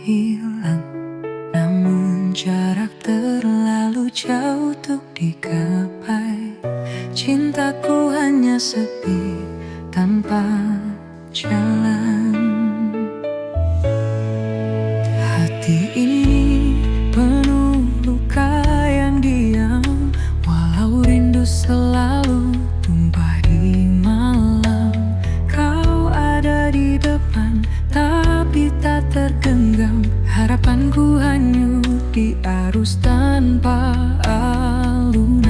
hilang, namun jarak terlalu jauh untuk digapai. Cintaku hanya sepi tanpa jalan. Hati ini penuh luka yang diam, walau rindu selalu tumpah di malam. Kau ada di depan, tapi tak tergenggam. Harapanku hanyut di arus tanpa alunan.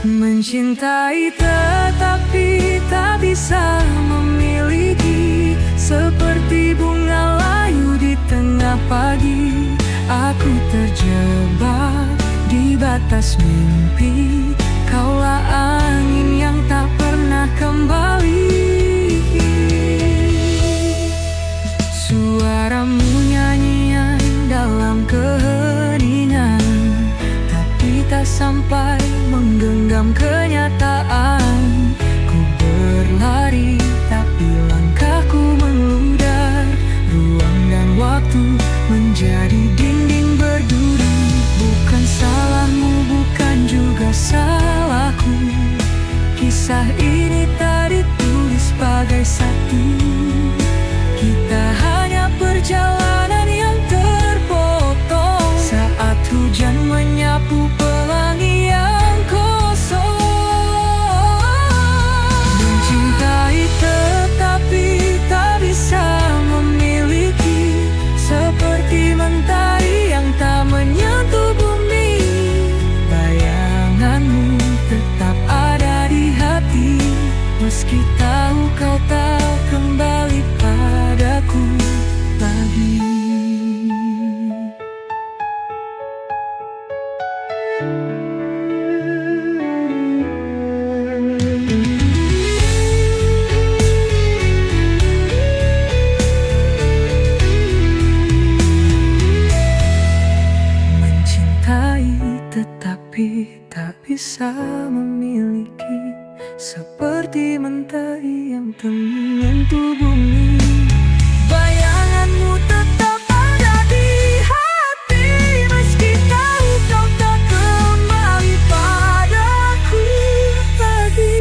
Mencintai tetapi tak bisa memiliki, seperti bunga layu di tengah pagi. Aku terjebak di batas mimpi, kaulah angin yang tak pernah kembali. Suaramu nyanyian dalam keheningan, tapi tak sampai menggenggam kenyataan. Ku berlari tapi langkahku mengludar, ruang dan waktu menjadi dinding berduri. Bukan salahmu, bukan juga salahku, kisah ini tak ditulis bagai satu. Kita hanya perjalanan yang terpotong saat hujan menyapu pelangi yang kosong. Mencintai tetapi tak bisa memiliki, seperti mentari yang tak menyentuh bumi. Bayanganmu tetap ada di hati, meski tahu kau tak kembali padaku lagi. Mencintai tetapi tak bisa memiliki, seperti mentari yang tak menyentuh bumi. Bayanganmu tetap ada di hati, meski tahu kau tak kembali padaku lagi.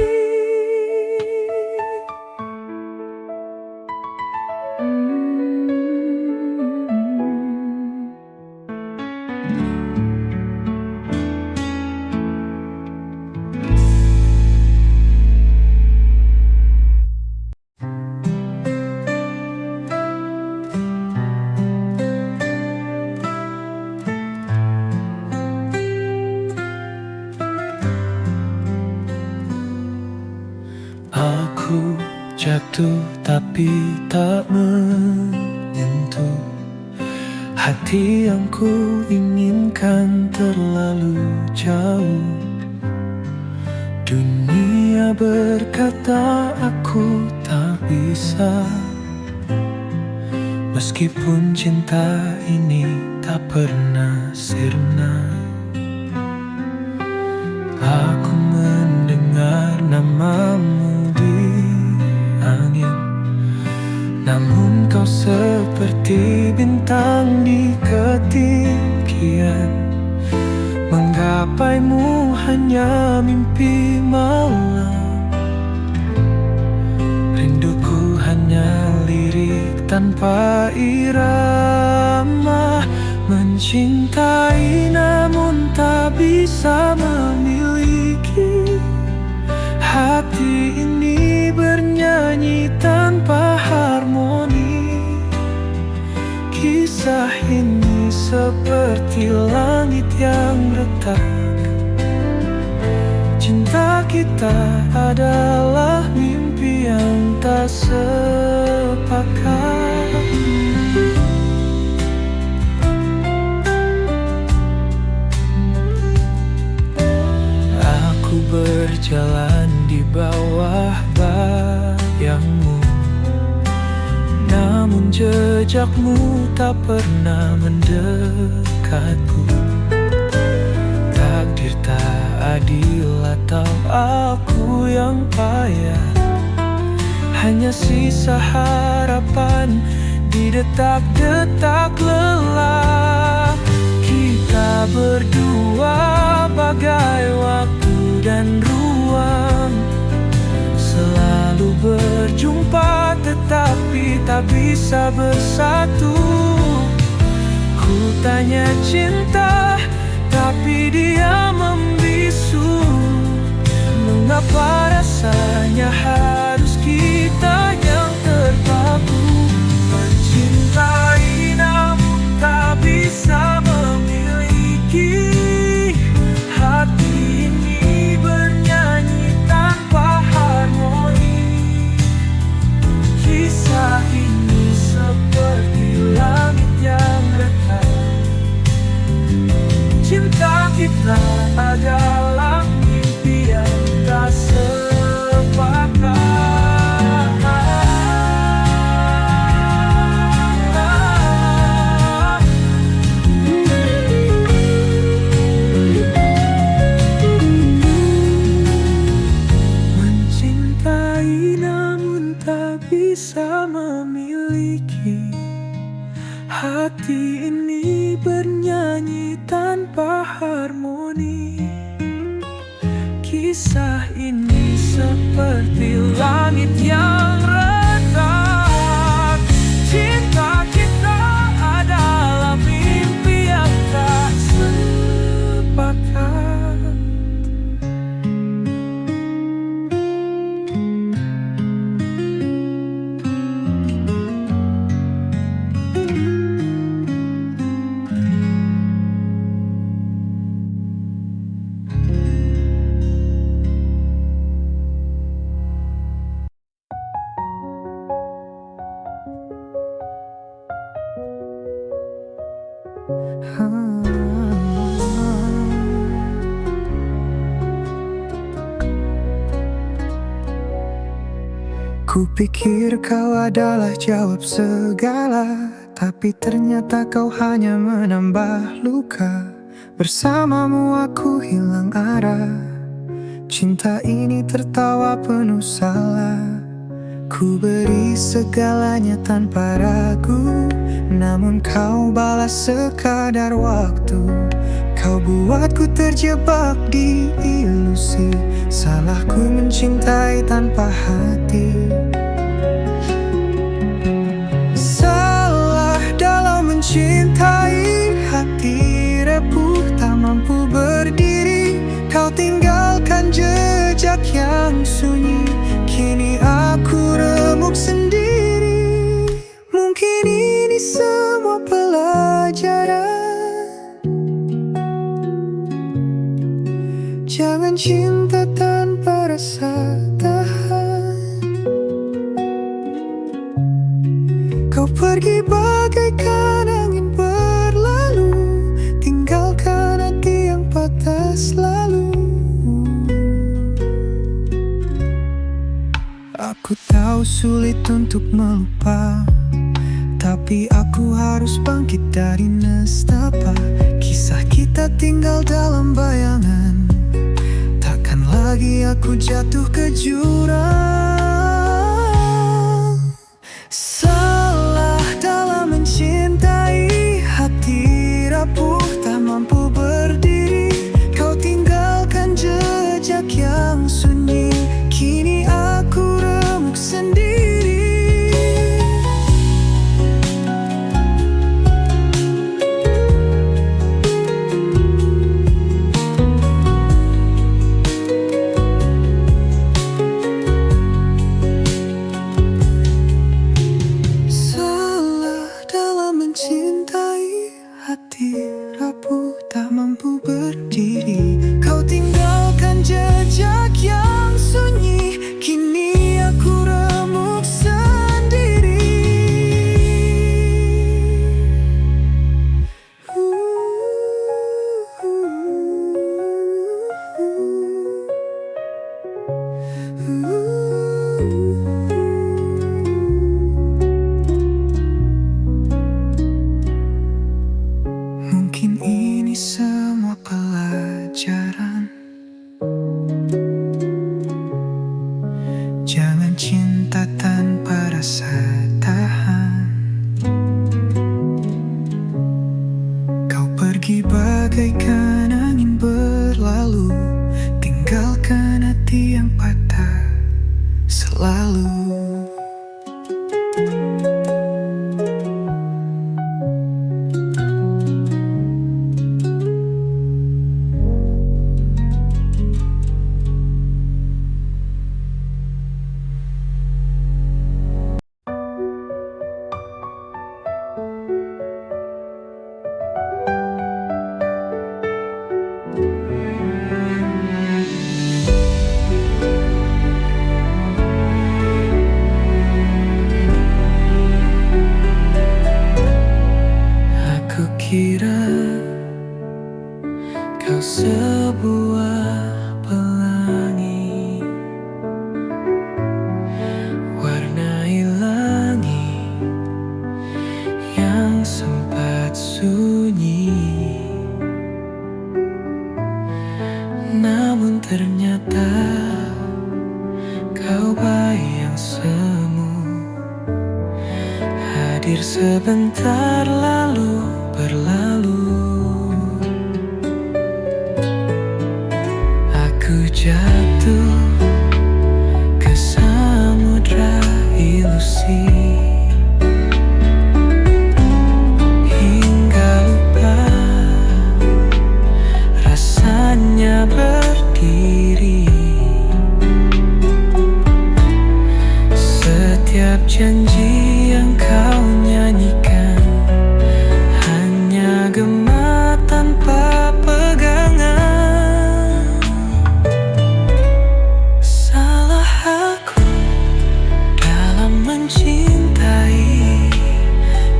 Aku jatuh tapi tak menyentuh hati yang ku inginkan terlalu jauh. Dunia berkata aku tak bisa, meskipun cinta ini tak pernah sirna. Aku mendengar namamu di angin, namun kau seperti bintang di ketinggian. Menggapaimu hanya mimpi malam, rinduku hanya lirik tanpa irama. Mencintai namun tak bisa memiliki, hati ini bernyanyi tanpa harmoni. Kisah ini seperti langit yang retak, cinta kita adalah mimpi yang tak sepakat. Berjalan di bawah bayangmu, namun jejakmu tak pernah mendekatku. Takdir tak adil atau aku yang payah, hanya sisa harapan harapan di detak-detak lelah. Kita berdua bagai waktu dan ruang, selalu berjumpa tetapi tak bisa bersatu. Ku tanya cinta, tapi dia membisu. Mengapa rasanya harus kita yang terpaku? Mencintai namun tak bisa memiliki. Hati ini bernyanyi tanpa harmoni. Kisah ini seperti langit yang retak. Cinta kita adalah mimpi yang tak sepakat. Mencintai namun tak bisa memiliki. Hati ini bernyanyi tanpa harmoni. Kisah ini seperti langit yang retak. Cinta kita adalah mimpi yang tak sepakat. Kupikir kau adalah jawab segala, tapi ternyata kau hanya menambah luka. Bersamamu aku hilang arah. Cinta ini tertawa penuh salah. Ku beri segalanya tanpa ragu, namun kau balas sekadar waktu. Kau buatku terjebak di ilusi. Salahku mencintai tanpa hati. Salah dalam mencintai, hati repuh tak mampu berdiri. Kau tinggalkan jejak yang sunyi, kini aku remuk sendiri. Mungkin ini semua pelajaran. Jangan cinta tanpa rasa tahan. Kau pergi bagaikan angin berlalu, tinggalkan hati yang patah selalu. Aku tahu sulit untuk melupa, tapi aku harus bangkit dari nestapa. Kisah kita tinggal dalam bayangan, takkan lagi aku jatuh ke jurang. Salah dalam mencintai, hati rapuh tak mampu berdiri. Kau tinggalkan jejak yang sunyi, kini aku remuk sendiri. kukira kau sebuah pelangi, warnai langit yang sempat sunyi. Namun ternyata kau bayi yang semu, hadir sebentar lalu berlalu. Aku jatuh ke samudra ilusi, hingga lupa rasanya berdiri. Setiap janji yang kau nyanyikan hanya gema tanpa pegangan. Salah aku dalam mencintai,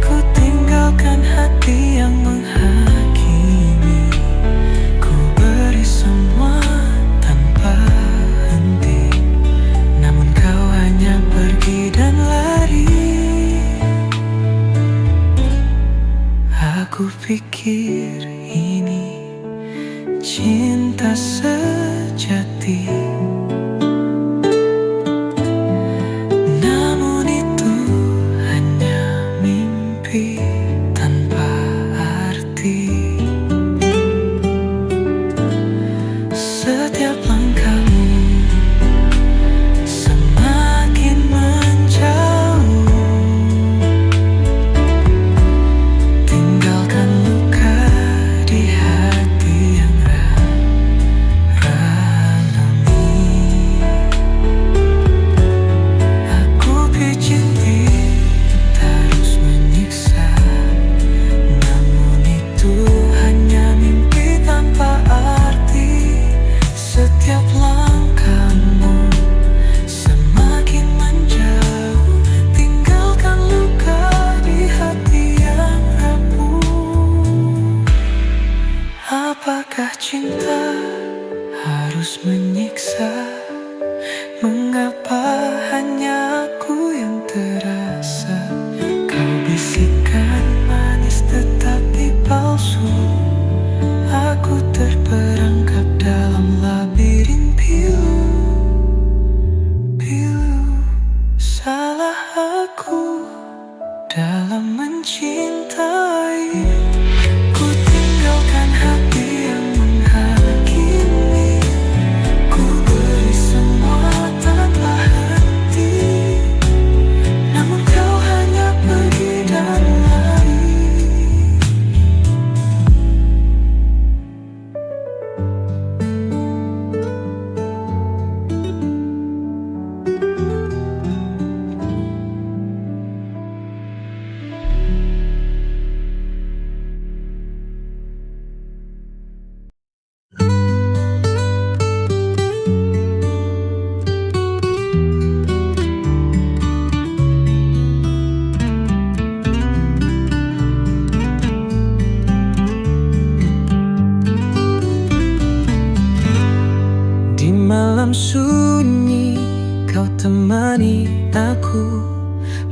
ku tinggalkan hati yang menghakimi. Ku beri semua tanpa henti, namun kau hanya pergi dan lari. Aku pikir ini cinta sejati, namun itu hanya mimpi tanpa arti. Setiap langkahmu semakin menjauh, tinggalkan luka di hati yang ralami. Aku pijit terus menyiksa, namun itu hanya mimpi tanpa arti. Setiap langkahmu semakin menjauh, tinggalkan luka di hati yang rapuh. Apakah cinta harus menyiksa? Mengapa hanya aku yang terasa? Kau bisikan manis tetapi palsu. Aku terperangkap dalam labirin pilu. Salah aku dalam mencintai, ku tinggalkan hati yang menghakimi. Ku beri semua tanpa henti, namun kau hanya pergi dan lari. Di malam sunyi kau temani aku,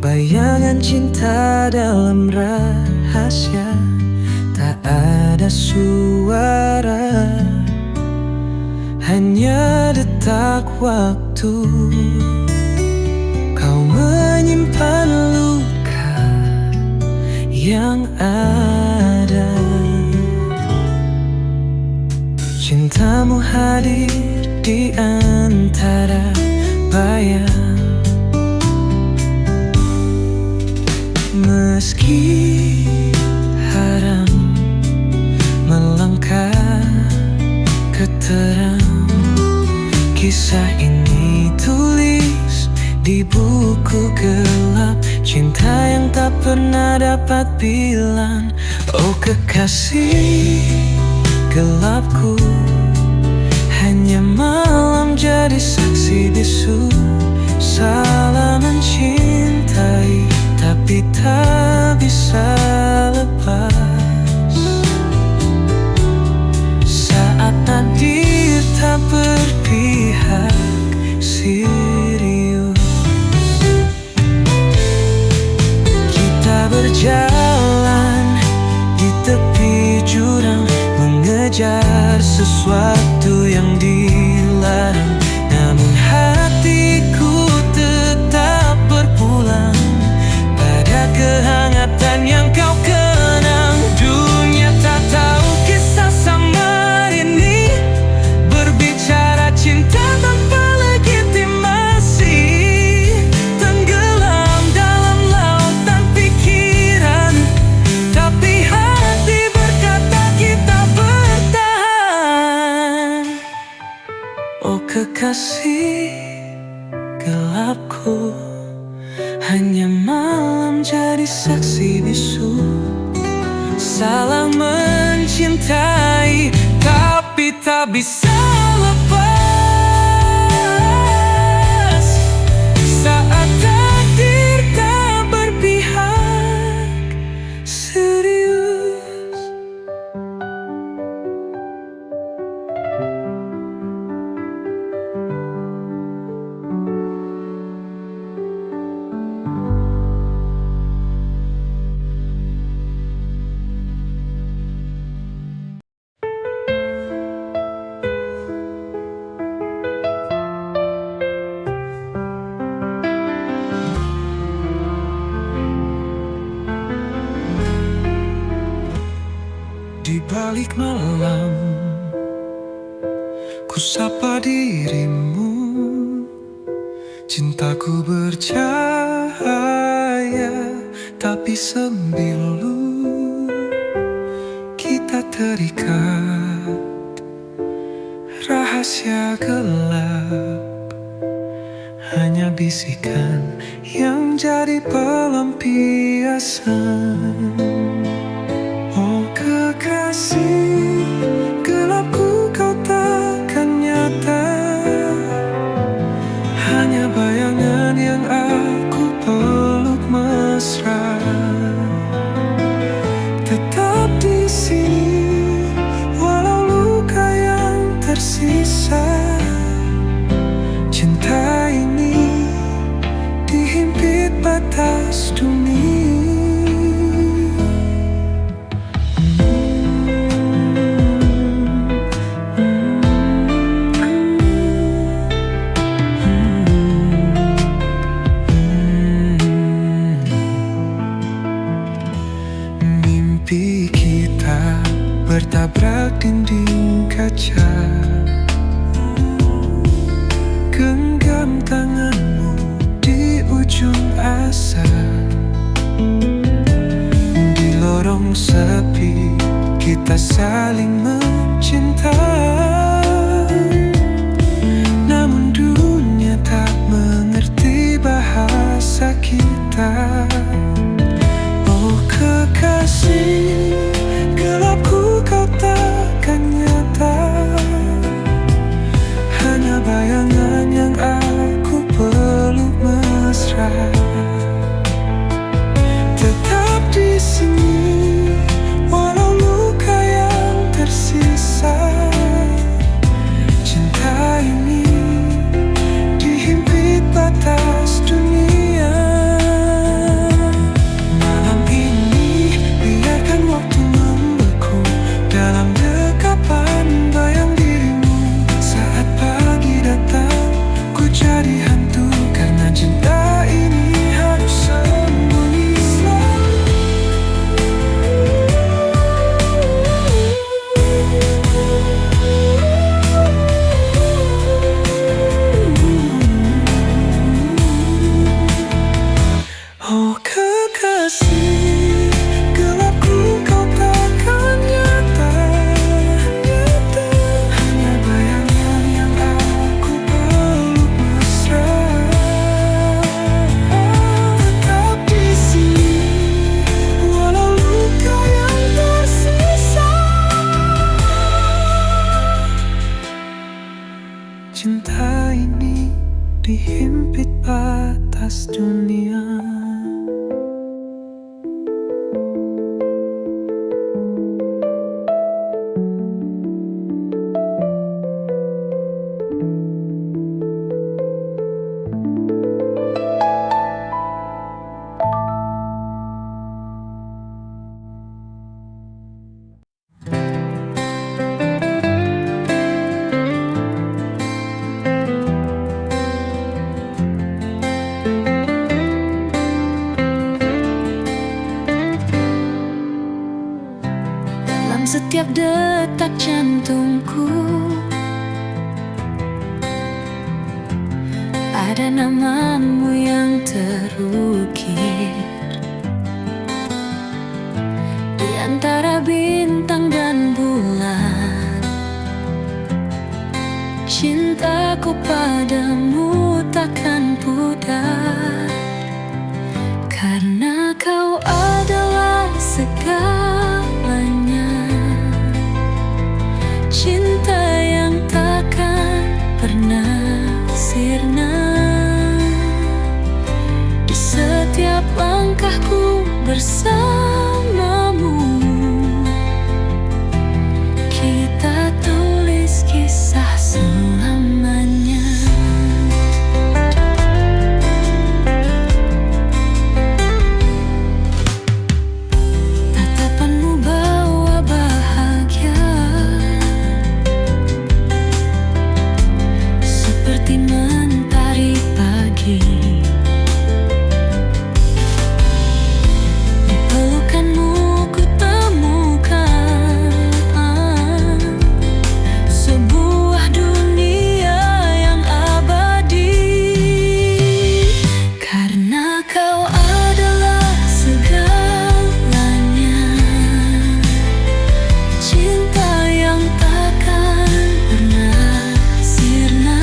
bayangan cinta dalam rahasia. Tak ada suara, hanya detak waktu. Kau menyimpan luka yang ada. Cintamu hadir di antara bayang, meski haram melangkah ke terang. Kisah ini tulis di buku gelap, cinta yang tak pernah dapat bilang. Oh kekasih gelapku, hanya malam jadi saksi bisu. Salah mencintai, tapi tak bisa lepas. berjalan di tepi jurang, mengejar sesuatu yang dilarang. Namun hatiku tetap berpulang pada kehangatan yang kau kenang. Dunia tak tahu kisah sama ini, berbicara cinta tanpa legitimasi, tenggelam dalam lautan pikiran, tapi hati berkata kita bertahan. Oh kekasih gelapku, hanya malam jadi saksi bisu. Salah mencintai, tapi tak bisa lepas saat takdir tak berpihak serius. Di balik malam, ku sapa dirimu. Cintaku bercahaya, tapi sembilu. Kita terikat, rahasia gelap, hanya bisikan yang jadi pelampiasan. Oh kekasih gelapku, kau takkan nyata, hanya bayangan yang aku peluk mesra. Tetap di sini walau luka yang tersisa. Cinta ini dihimpit batas dunia. Mimpi kita bertabrak dinding kaca. Genggam tanganmu di ujung asa. Di lorong sepi kita saling mencinta. Namun dunia tak mengerti bahasa kita. Oh kekasih gelapku, kau takkan nyata, hanya bayangan yang aku peluk mesra. Tetap di sini walau luka yang tersisa. setiap detak jantungku. Ada namamu yang terukir di antara bintang dan bulan. Cintaku padamu takkan pudar, karena kau adalah segalanya. Cinta yang takkan pernah sirna. Di setiap langkahku bersamamu, kita tulis kisah selamanya. Tatapanmu bawa bahagia, seperti mentari pagi. Di pelukanmu ku temukan sebuah dunia yang abadi, karena kau adalah segalanya. Cinta yang takkan pernah sirna.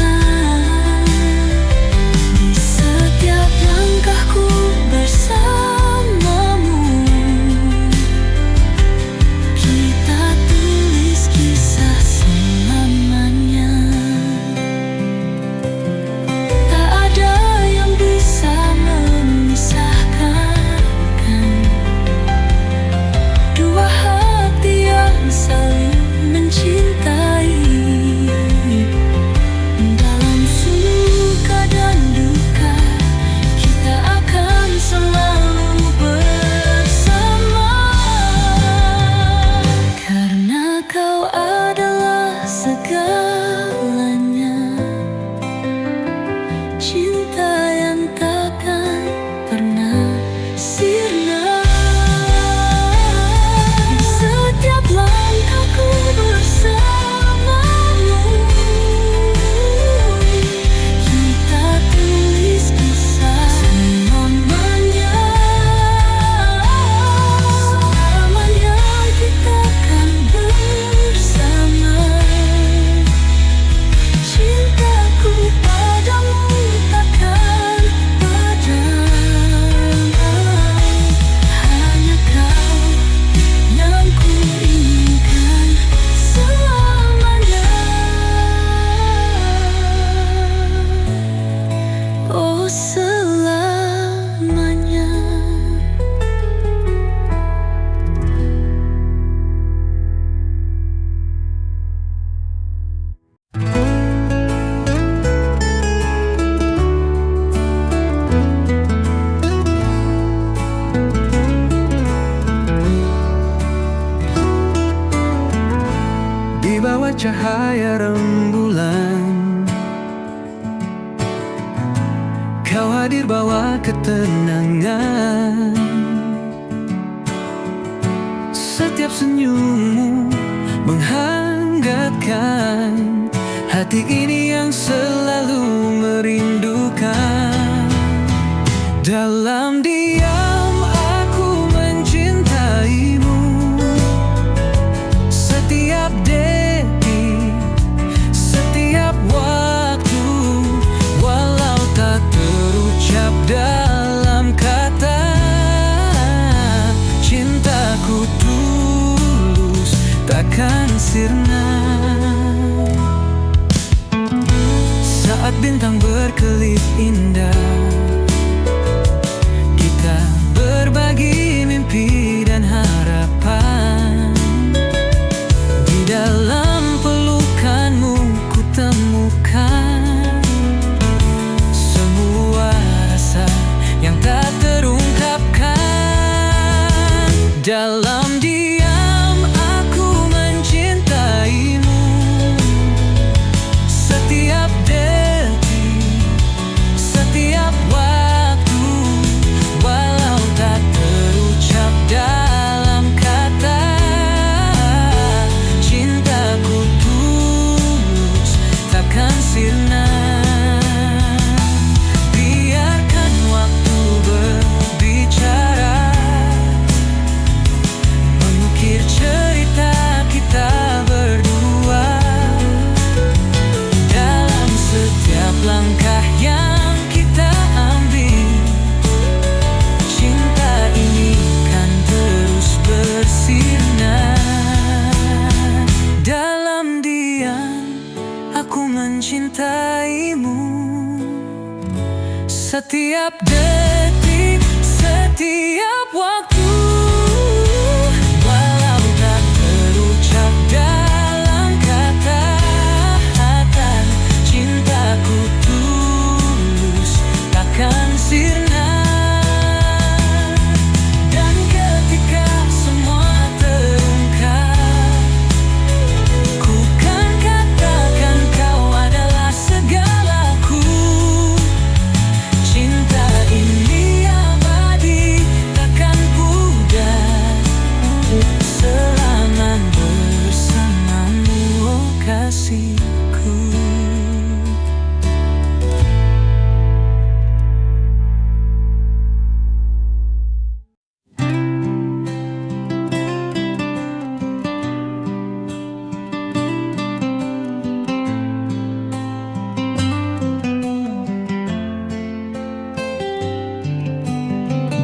Di setiap langkahku bersamamu, kita tulis kisah selamanya. Tak ada yang bisa memisahkan dua hati yang saling mencintai. Dalam suka dan duka, kita akan selalu bersama, karena kau adalah segalanya. Cinta yang takkan pernah sirna. Di setiap langkahku bersamamu, kita tulis kisah selamanya. Selamanya kita akan bersama. Cintaku padamu takkan padam. Hanya kau yang ku inginkan selamanya. Oh, selamanya. Di bawah cahaya rembulan, kau hadir bawa ketenangan. Setiap senyummu menghangatkan hati ini yang selalu merindukan. Dalam diam aku mencintaimu, setiap detik, setiap waktu, walau tak terucap dalam kata. Cintaku tulus takkan sirna. Saat bintang berkelip indah, kita berbagi mimpi dan harapan. Di dalam pelukanmu ku temukan semua rasa yang tak terungkapkan. Dalam diam aku mencintaimu, setiap detik, setiap waktu, walau tak terucap dalam kata. setiap detik, setiap waktu. Walau tak terucap dalam kata-kata, cintaku tulus takkan sirna. Dan ketika semua terungkap, ku kan katakan kau adalah segalaku. Cinta ini abadi, takkan pudar selama bersamamu, oh kasihku.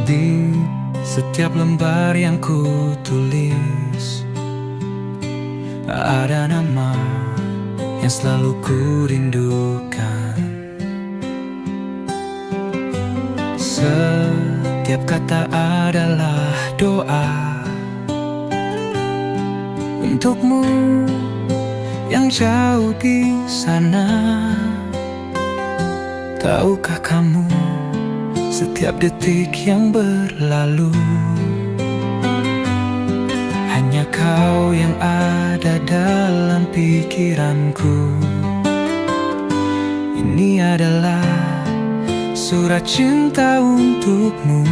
Di setiap lembar yang ku tulis, ada nama yang selalu ku rindukan. Setiap kata adalah doa untukmu yang jauh di sana. Tahukah kamu, setiap detik yang berlalu, hanya kau yang ada dalam pikiranku. Ini adalah surat cinta untukmu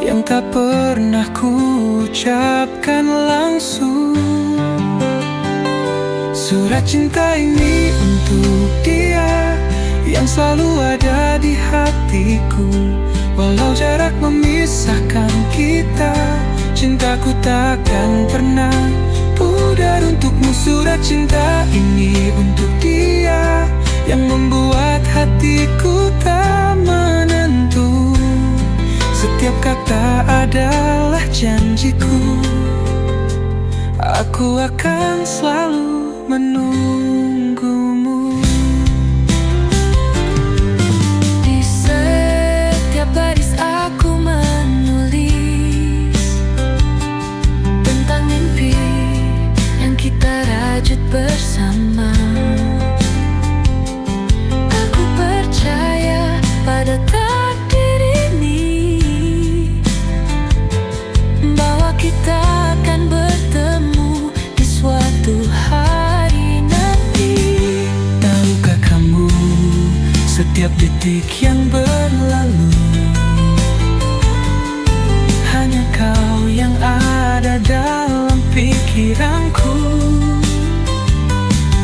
yang tak pernah ku ucapkan langsung. Surat cinta ini untuk dia yang selalu ada di hatiku. Walau jarak memisahkan kita, cintaku takkan pernah pudar untukmu. Surat cinta ini untuk dia yang membuat hatiku tak menentu. Setiap kata adalah janjiku, aku akan selalu menunggumu. Di setiap baris aku menulis tentang mimpi yang kita rajut bersama. Aku percaya pada takdir ini, bahwa kita akan bertemu di suatu hari nanti. Tahukah kamu, setiap detik yang berlalu, hanya kau yang ada dalam pikiranku.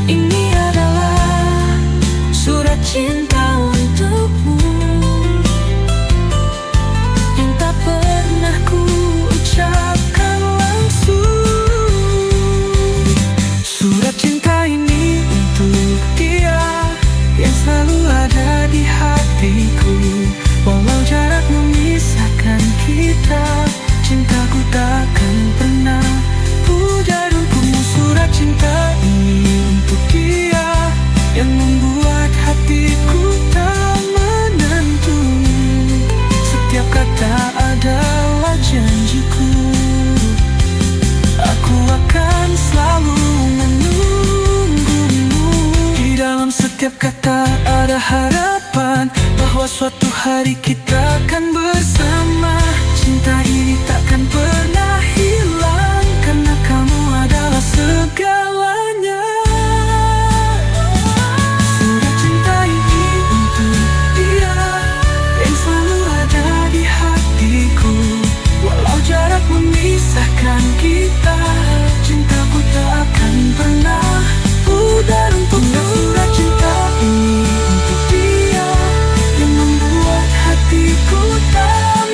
Ini adalah surat cinta untukmu yang tak pernah ku ucapkan langsung. Surat cinta ini untuk dia yang selalu ada di hatiku. Walau jarak memisahkan kita, cintaku takkan pernah pudar untukmu. Surat cinta ini untuk dia yang membuat hatiku tak menentu. Setiap kata adalah janjiku, aku akan selalu menunggumu. Di dalam setiap kata ada harapan bahwa suatu hari kita akan bersama. Cinta ini takkan pernah hilang, karena kamu adalah segalanya. Surat cinta ini untuk dia yang selalu ada di hatiku. Walau jarak memisahkan kita, cintaku tak akan pernah pudar untukmu. Surat cinta ini untuk dia yang membuat hatiku tak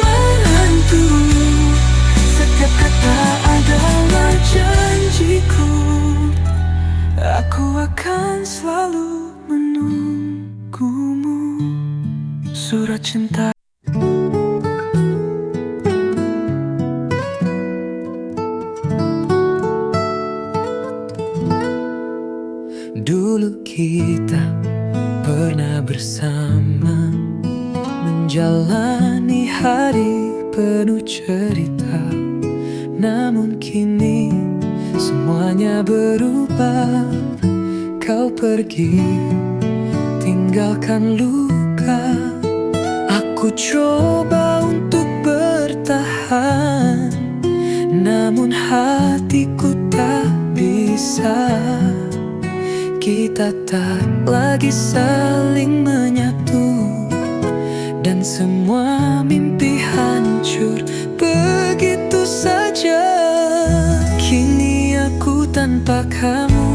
hari penuh cerita, namun kini semuanya berubah. Kau pergi, tinggalkan luka. Aku coba untuk bertahan, namun hatiku tak bisa. Kita tak lagi saling menyatu, dan semua mimpi hancur begitu saja. Kini aku tanpa kamu,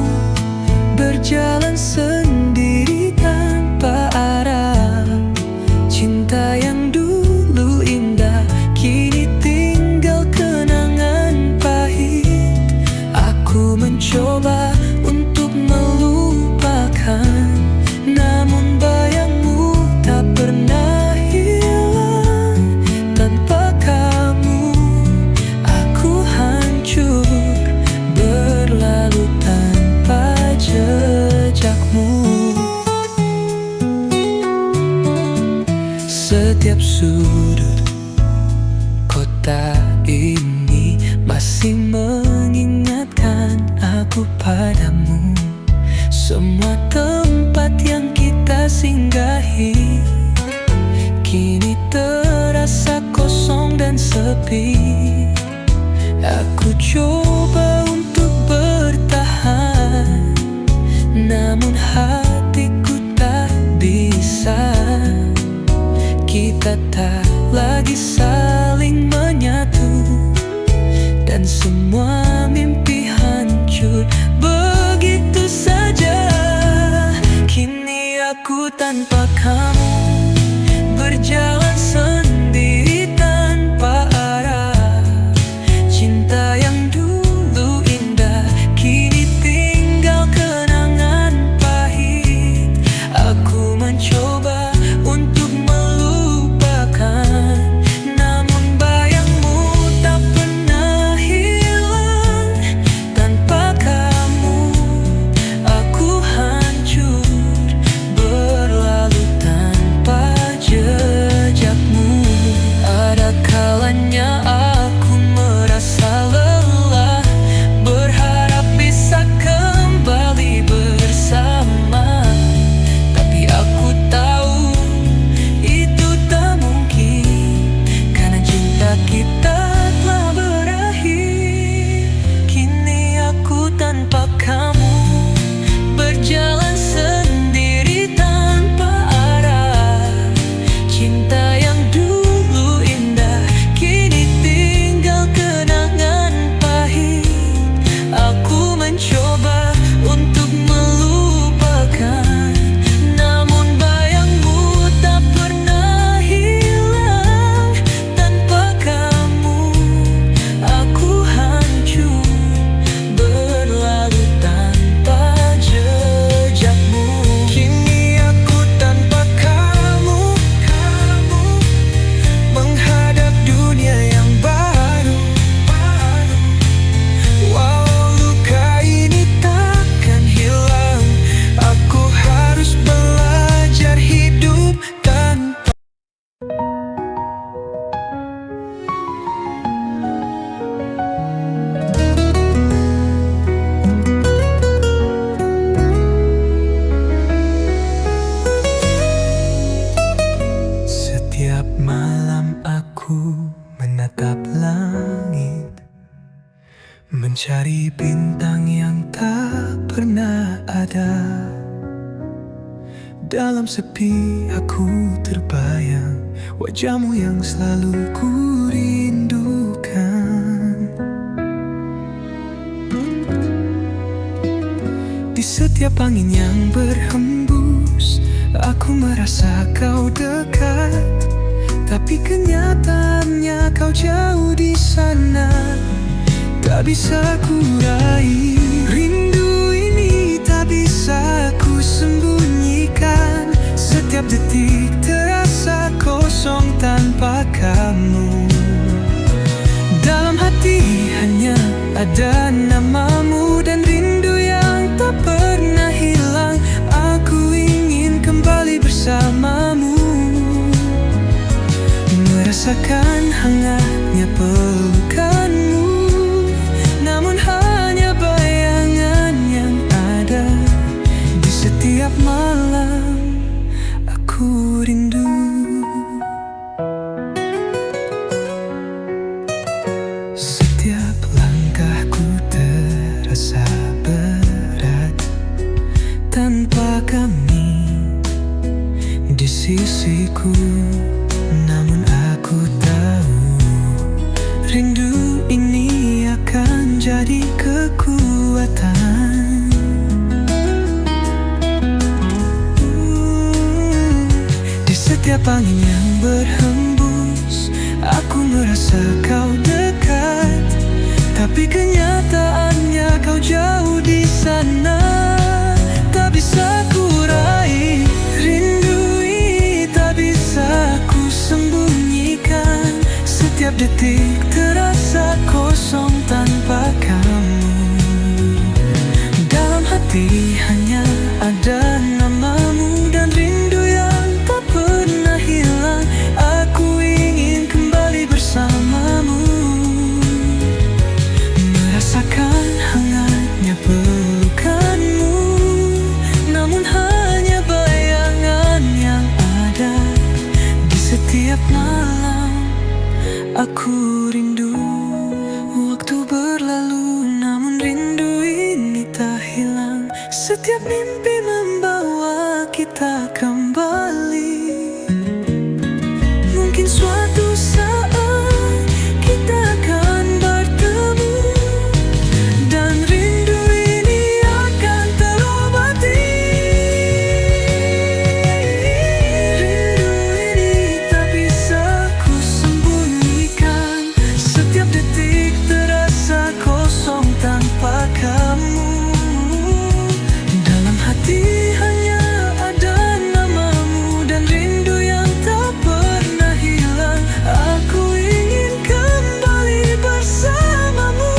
berjalan sendiri tanpa arah. Cinta yang dulu indah kini tinggal kenangan pahit. Aku mencoba untuk melupakan, namun bayangmu tak pernah hilang. Tanpa kamu aku hancur, berlalu tanpa jejakmu. Setiap sudut kota ini masih mengingatkan aku padamu. Semua tempat yang kita singgahi kini terasa kosong dan sepi. Aku coba untuk bertahan, namun hatiku tak bisa. Kita tak lagi saling menyatu, dan semua mimpi hancur begitu saja. Kini aku tanpa kamu, berjalan sendiri tanpa arah. Cinta yang dulu indah kini tinggal kenangan pahit. Aku mencoba untuk melupakan, namun bayangmu tak pernah hilang. Tanpa kamu aku hancur, berlalu tanpa jejakmu. Ada kalanya aku merasa lelah, berharap bisa kembali bersama. Tapi aku tahu itu tak mungkin, karena cinta kita telah berakhir. Kini aku tanpa kamu, berjalan sendiri tanpa arah. Cinta yang dulu indah kini tinggal kenangan pahit. Aku mencoba untuk melupakan, namun bayangmu tak pernah hilang. Tanpa kamu aku hancur, berlalu tanpa jejakmu. Kini aku tanpa kamu, menghadap dunia yang baru. Walau luka ini takkan hilang, aku harus belajar hidup tanpa. Setiap malam aku menatap langit, mencari bintang yang tak pernah ada. Dalam sepi aku terbayang wajahmu yang selalu ku rindukan. Di setiap angin yang berhembus, aku merasa kau dekat. Tapi kenyataannya kau jauh di sana, tak bisa ku raih. Rindu ini tak bisa ku sembunyikan. Setiap detik terasa kosong tanpa kamu. Dalam hati hanya ada namamu, dan rindu yang tak pernah hilang. Aku ingin kembali bersamamu, merasakan Merasakan hangatnya pelukanmu, namun hanya bayangan yang ada. Di setiap malam aku rindu. Setiap langkahku terasa berat tanpa kami di sisiku. Namun aku tahu rindu ini akan jadi kekuatan. Di setiap angin yang berhembus, aku merasa kau dekat, tapi kenyataannya kau jauh di sana. Tak bisa ku raih rindu ini, tak bisa ku sembunyikan. Setiap detik terasa kosong tanpa kamu. Dalam hati hanya ada namamu dan rindu yang tak pernah hilang. Aku ingin kembali bersamamu, merasakan hangatnya pelukanmu, namun hanya bayangan yang ada. Di setiap malam aku rindu. Waktu berlalu namun rindu ini tak hilang. Setiap mimpi membawa kita kembali. Mungkin suatu saat kita akan bertemu, dan rindu ini akan terobati. Rindu ini tak bisa ku sembunyikan. Setiap detik terasa kosong tanpa kamu. Dalam hati hanya ada namamu dan rindu yang tak pernah hilang. Aku ingin kembali bersamamu,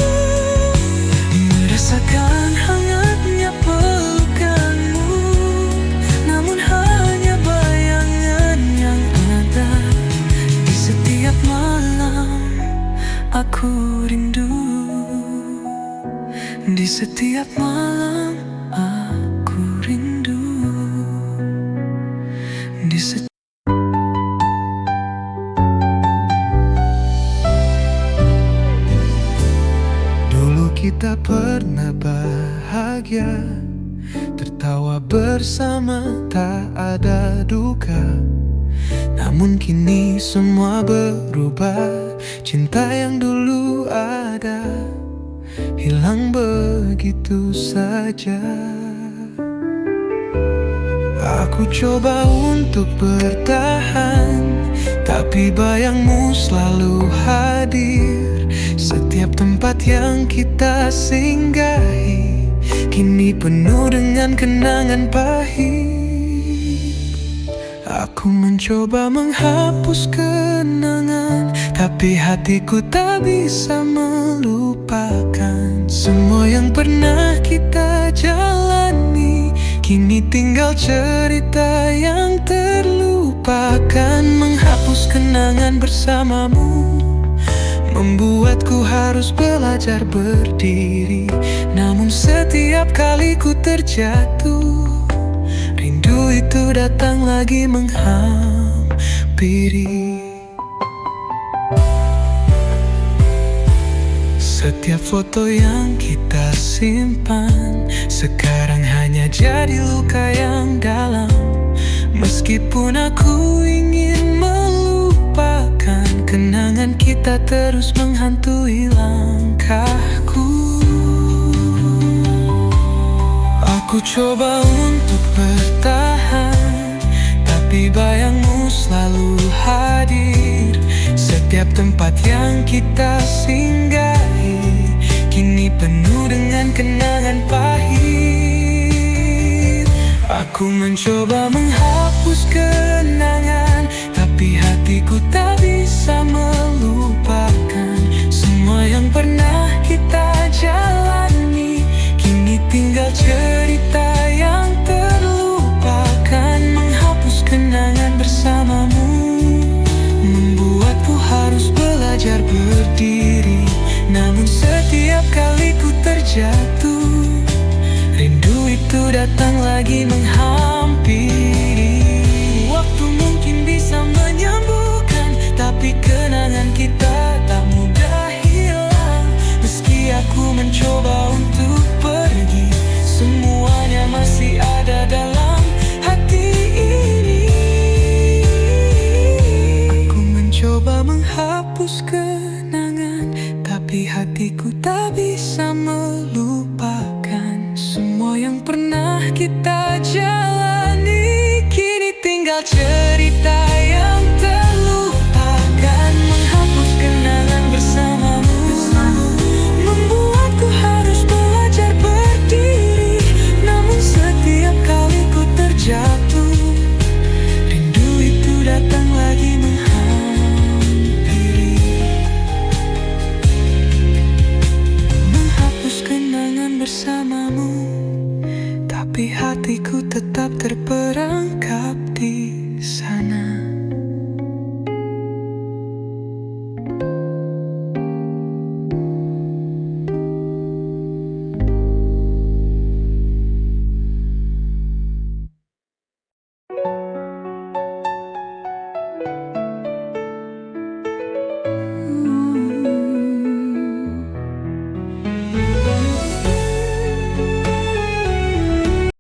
merasakan hangatnya pelukanmu, namun hanya bayangan yang ada. Di setiap malam aku rindu. Di setiap malam aku rindu. Di setiap Dulu kita pernah bahagia, tertawa bersama, tak ada duka. Namun kini semua berubah. Cinta yang dulu ada hilang begitu saja. Aku coba untuk bertahan, tapi bayangmu selalu hadir. Setiap tempat yang kita singgahi kini penuh dengan kenangan pahit. Aku mencoba menghapus kenangan, tapi hatiku tak bisa melupakan. Semua yang pernah kita jalani kini tinggal cerita yang terlupakan. Menghapus kenangan bersamamu membuatku harus belajar berdiri. Namun setiap kali ku terjatuh, rindu itu datang lagi menghampiri. Setiap foto yang kita simpan sekarang hanya jadi luka yang dalam. Meskipun aku ingin melupakan, kenangan kita terus menghantui langkahku. Aku coba untuk bertahan, tapi bayangmu selalu hadir. Setiap tempat yang kita singgahi kini penuh dengan kenangan pahit. Aku mencoba menghapus kenangan, tapi hatiku tak bisa melupakan. Semua yang pernah kita jalani kini tinggal cerita yang terlupakan. Menghapus kenangan bersamamu membuatku harus jatuh, rindu itu datang lagi menghampiri. Waktu mungkin bisa menyembuhkan, tapi kenangan kita tak mudah hilang. Meski aku mencoba untuk pergi, semuanya masih ada dalam hati ini. Aku mencoba menghapus kenangan, tapi hatiku tak bisa melupakan semua yang pernah kita jalani.